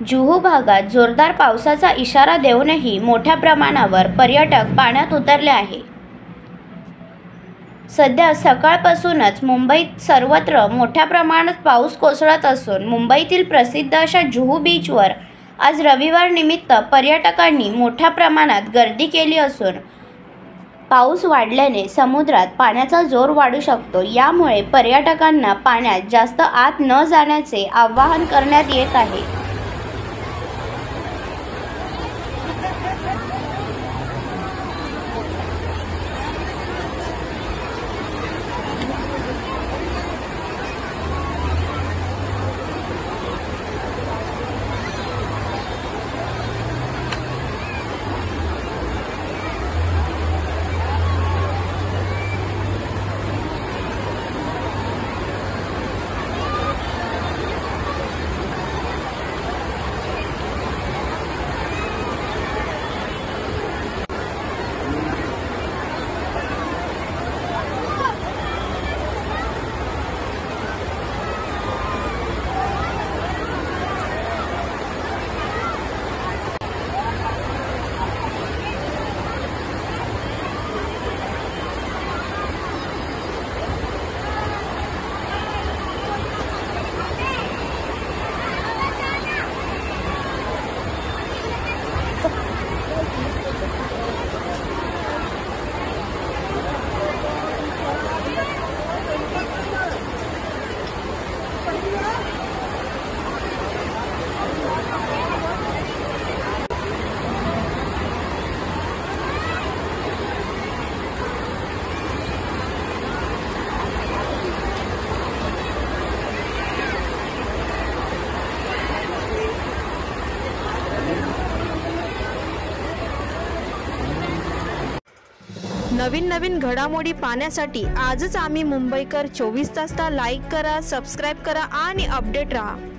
जुहू भागात जोरदार पावसाचा इशारा देऊनही मोठ्या प्रमाणावर पर्यटक पाण्यात उतरले आहे। सध्या सकाळपासूनच मुंबईत सर्वत्र मोठ्या प्रमाणात पाऊस कोसळत असून मुंबईतील प्रसिद्ध अशा जुहू बीचवर आज रविवार निमित्त पर्यटकांनी मोठ्या प्रमाणात गर्दी केली असून पाऊस वाढल्याने समुद्रात पाण्याचा जोर वाढू शकतो। यामुळे पर्यटकांना पाण्यात जास्त आत न जाण्याचे आवाहन करण्यात येत आहे। नवीन घडामोडी पाहण्यासाठी आजच आम्ही मुंबईकर 24 तासला लाईक करा, सबस्क्राइब करा आणि अपडेट रहा।